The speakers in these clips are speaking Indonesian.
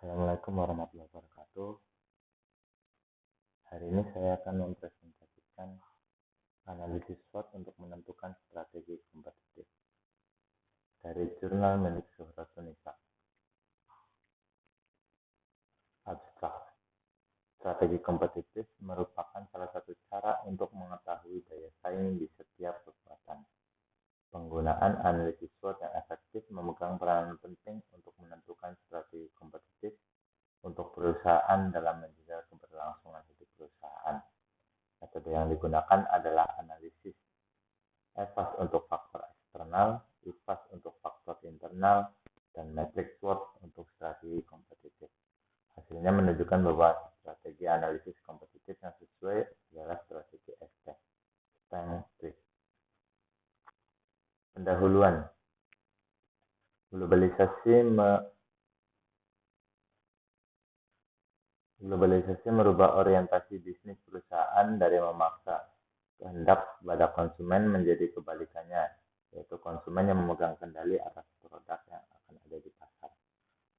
Assalamualaikum warahmatullahi wabarakatuh. Hari ini saya akan mempresentasikan analisis SWOT untuk menentukan strategi kompetitif dari jurnal milik Suhrotunisa. Abstrak. Strategi kompetitif merupakan salah satu cara untuk mengetahui daya saing di setiap kekuatan. Penggunaan analisis SWOT yang efektif memegang peranan penting untuk menentukan strategi kompetitif untuk perusahaan dalam menjaga keberlangsungan hidup perusahaan. Metode yang digunakan adalah analisis EVAS untuk faktor eksternal, IVAS untuk faktor internal, dan matriks SWOT untuk strategi kompetitif. Hasilnya menunjukkan bahwa strategi analisis kompetitif yang sesuai adalah strategi STEM. Pendahuluan. Globalisasi merubah orientasi bisnis perusahaan dari memaksa kehendak pada konsumen menjadi kebalikannya, yaitu konsumen yang memegang kendali atas produk yang akan ada di pasar.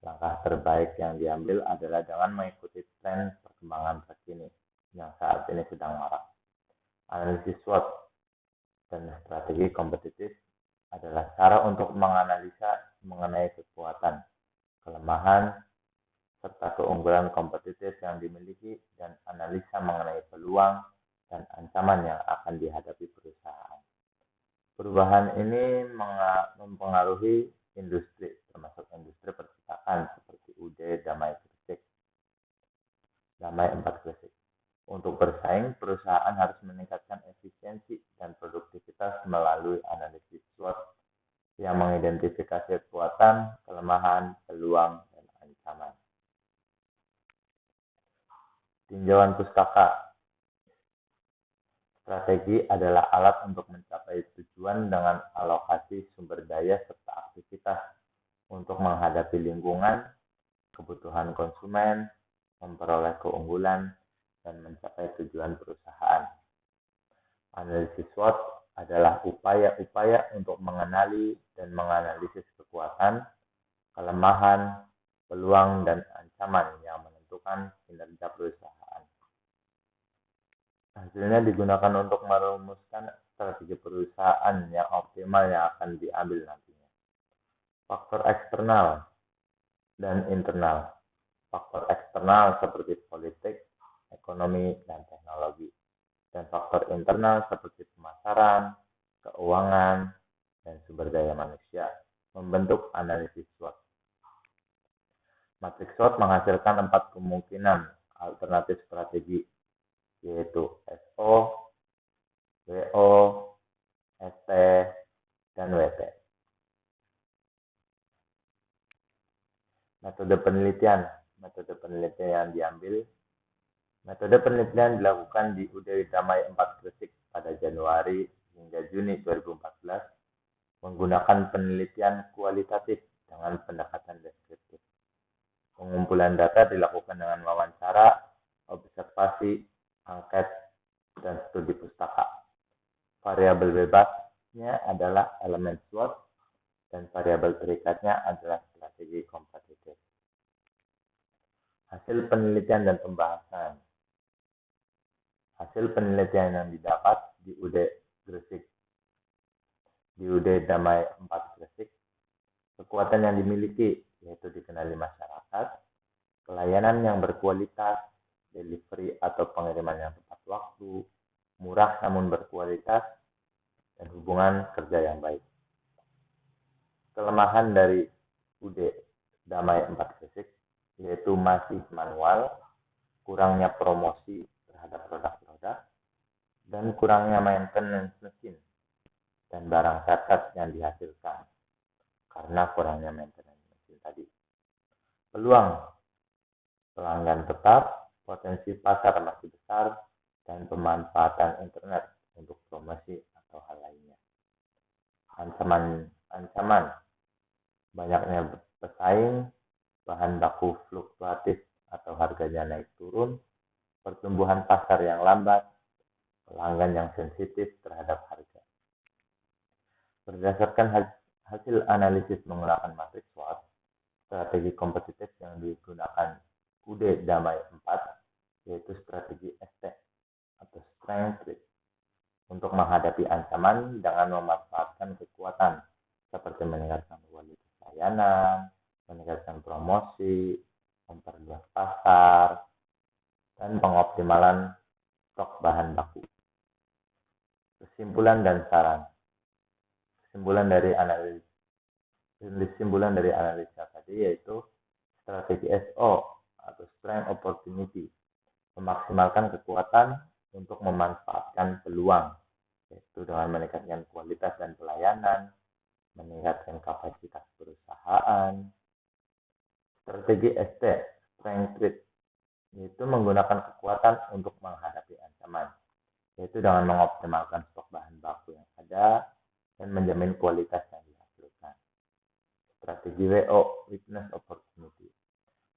Langkah terbaik yang diambil adalah dengan mengikuti tren perkembangan terkini yang saat ini sedang marak. Analisis SWOT dan strategi kompetitif adalah cara untuk menganalisa mengenai kekuatan, kelemahan, serta keunggulan kompetitif yang dimiliki dan analisa mengenai peluang dan ancaman yang akan dihadapi perusahaan. Perubahan ini mempengaruhi industri, termasuk industri percetakan seperti UD Damai 4 Gresik. Untuk bersaing, perusahaan harus meningkatkan efisiensi dan produktivitas melalui analisis SWOT yang mengidentifikasi kekuatan, kelemahan, peluang, dan ancaman. Tinjauan pustaka. Strategi adalah alat untuk mencapai tujuan dengan alokasi sumber daya serta aktivitas untuk menghadapi lingkungan, kebutuhan konsumen, memperoleh keunggulan, dan mencapai tujuan perusahaan. Analisis SWOT adalah upaya-upaya untuk mengenali dan menganalisis kekuatan, kelemahan, peluang, dan ancaman yang menentukan kinerja perusahaan. Hasilnya digunakan untuk merumuskan strategi perusahaan yang optimal yang akan diambil nantinya. Faktor eksternal dan internal. Faktor eksternal seperti politik, ekonomi, dan teknologi. Dan faktor internal seperti pemasaran, keuangan, dan sumber daya manusia membentuk analisis SWOT. Matriks SWOT menghasilkan 4 kemungkinan alternatif strategi, yaitu SO, WO, ST, dan WT. Metode penelitian yang diambil. Metode penelitian dilakukan di UD Damai 4 Gresik pada Januari hingga Juni 2014 menggunakan penelitian kualitatif dengan pendekatan deskriptif. Pengumpulan data dilakukan dengan wawancara, observasi, angket, dan studi pustaka. Variabel bebasnya adalah elemen SWOT dan variabel terikatnya adalah strategi kompetitif. Hasil penelitian dan pembahasan. Hasil penelitian yang didapat di UD Gresik, di UD Damai 4 Gresik, kekuatan yang dimiliki yaitu dikenali masyarakat, pelayanan yang berkualitas, delivery atau pengiriman yang tepat waktu, murah namun berkualitas, dan hubungan kerja yang baik. Kelemahan dari UD Damai 4 Gresik yaitu masih manual, kurangnya promosi terhadap produk-produk, dan kurangnya maintenance mesin dan barang cacat yang dihasilkan karena kurangnya maintenance mesin tadi. Peluang pelanggan tetap, potensi pasar masih besar, dan pemanfaatan internet untuk promosi atau hal lainnya. Ancaman banyaknya pesaing, bahan baku fluktuatif atau harganya naik turun, pertumbuhan pasar yang lambat, pelanggan yang sensitif terhadap harga. Berdasarkan hasil analisis menggunakan matriks SWOT, Strategi kompetitif yang digunakan UD Damai 4 yaitu strategi ST atau Strength Trade untuk menghadapi ancaman dengan memanfaatkan kekuatan seperti meningkatkan kualitas layanan, meningkatkan promosi, memperluas pasar, dan pengoptimalan stok bahan baku. Kesimpulan dan saran. Kesimpulan dari analisa tadi yaitu strategi SO atau Strength Opportunity, memaksimalkan kekuatan untuk memanfaatkan peluang, yaitu dengan meningkatkan kualitas dan pelayanan, meningkatkan kapasitas perusahaan. Strategi ST, Strength Trade, yaitu menggunakan kekuatan untuk menghadapi ancaman, yaitu dengan mengoptimalkan stok bahan baku yang ada dan menjamin kualitas yang dihasilkan. Strategi WO, Weakness Opportunity,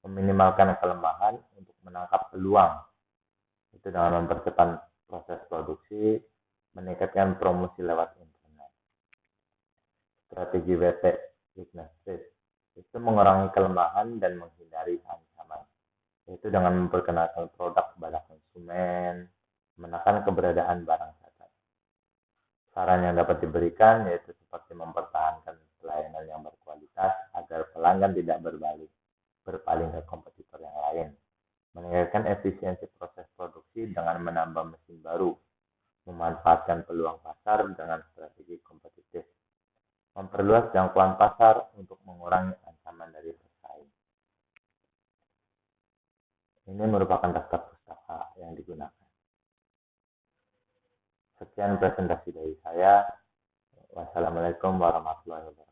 meminimalkan kelemahan untuk menangkap peluang, itu dengan mempercepat proses produksi, meningkatkan promosi lewat internet. Strategi WT, Weakness Trade, itu mengurangi kelemahan dan menghindari ancaman, yaitu dengan memperkenalkan produk kepada konsumen, menekan keberadaan barang cacat. Saran yang dapat diberikan yaitu seperti mempertahankan pelayanan yang berkualitas agar pelanggan tidak berpaling ke kompetitor yang lain, meningkatkan efisiensi proses produksi dengan menambah mesin baru, memanfaatkan peluang pasar dengan strategi kompetitif, memperluas jangkauan pasar untuk mengurangi ancaman dari pesaing. Ini merupakan daftar pustaka yang digunakan. Sekian presentasi dari saya. Wassalamualaikum warahmatullahi wabarakatuh.